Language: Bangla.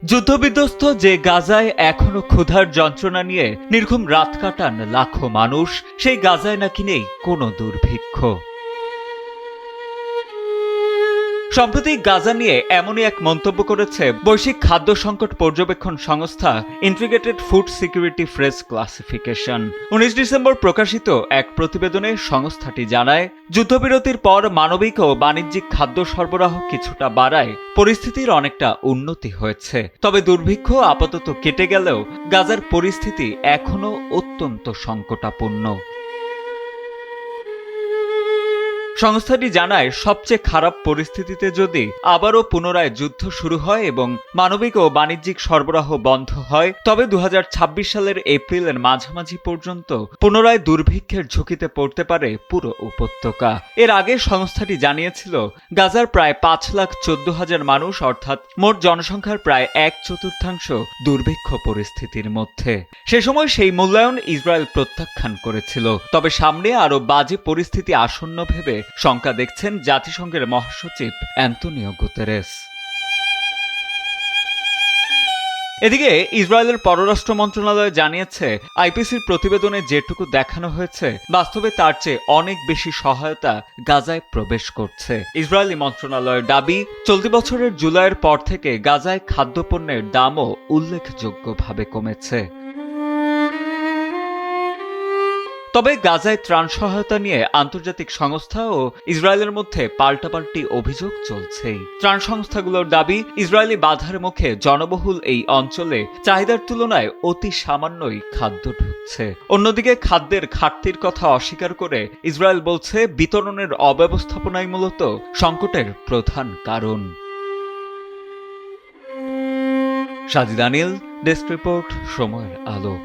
যুদ্ধবিধ্বস্ত যে গাজায় এখনো ক্ষুধার যন্ত্রণা নিয়ে নির্ঘুম রাত কাটান লাখো মানুষ, সেই গাজায় নাকি নেই কোনো দুর্ভিক্ষ। সম্প্রতি গাজা নিয়ে এমনই এক মন্তব্য করেছে বৈশ্বিক খাদ্য সংকট পর্যবেক্ষণ সংস্থা integrated food security phrase classification. 19 December প্রকাশিত এক প্রতিবেদনে সংস্থাটি জানায়, যুদ্ধবিরতির পর মানবিক ও বাণিজ্যিক খাদ্য সরবরাহ কিছুটা বাড়ায় পরিস্থিতির অনেকটা উন্নতি হয়েছে। তবে দুর্ভিক্ষ আপাতত কেটে গেলেও গাজার পরিস্থিতি এখনো অত্যন্ত সংকটাপন্ন। সংস্থাটি জানায়, সবচেয়ে খারাপ পরিস্থিতিতে যদি আবারও পুনরায় যুদ্ধ শুরু হয় এবং মানবিক ও বাণিজ্যিক সরবরাহ বন্ধ হয়, তবে 2026 সালের এপ্রিলের মাঝামাঝি পর্যন্ত পুনরায় দুর্ভিক্ষের ঝুঁকিতে পড়তে পারে পুরো উপত্যকা। এর আগে সংস্থাটি জানিয়েছিল, গাজার প্রায় 5,14,000 মানুষ অর্থাৎ মোট জনসংখ্যার প্রায় 1/4 দুর্ভিক্ষ পরিস্থিতির মধ্যে। সে সময় সেই মূল্যায়ন ইসরায়েল প্রত্যাখ্যান করেছিল। তবে সামনে আরও বাজে পরিস্থিতি আসন্ন ভেবে শঙ্কা দেখছেন জাতিসংঘের মহাসচিব অ্যান্তোনিও গুতেরেস। এদিকে ইসরায়েলের পররাষ্ট্র মন্ত্রণালয় জানিয়েছে, আইপিসির প্রতিবেদনে যেটুকু দেখানো হয়েছে বাস্তবে তার চেয়ে অনেক বেশি সহায়তা গাজায় প্রবেশ করছে। ইসরায়েলি মন্ত্রণালয়ের দাবি, চলতি বছরের জুলাইয়ের পর থেকে গাজায় খাদ্যপণ্যের দামও উল্লেখযোগ্যভাবে কমেছে। তবে গাজায় ত্রাণ সহায়তা নিয়ে আন্তর্জাতিক সংস্থা ও ইসরায়েলের মধ্যে পাল্টাপাল্টি অভিযোগ চলছেই। ত্রাণ সংস্থাগুলোর দাবি, ইসরায়েলি বাধার মুখে জনবহুল এই অঞ্চলে চাহিদার তুলনায় অতি সামান্যই খাদ্য ঢুকছে। অন্যদিকে খাদ্যের ঘাটতির কথা অস্বীকার করে ইসরায়েল বলছে, বিতরণের অব্যবস্থাপনাই মূলত সংকটের প্রধান কারণ। সাজিদ আনিল, ডেস্ক রিপোর্ট, সময়ের আলো।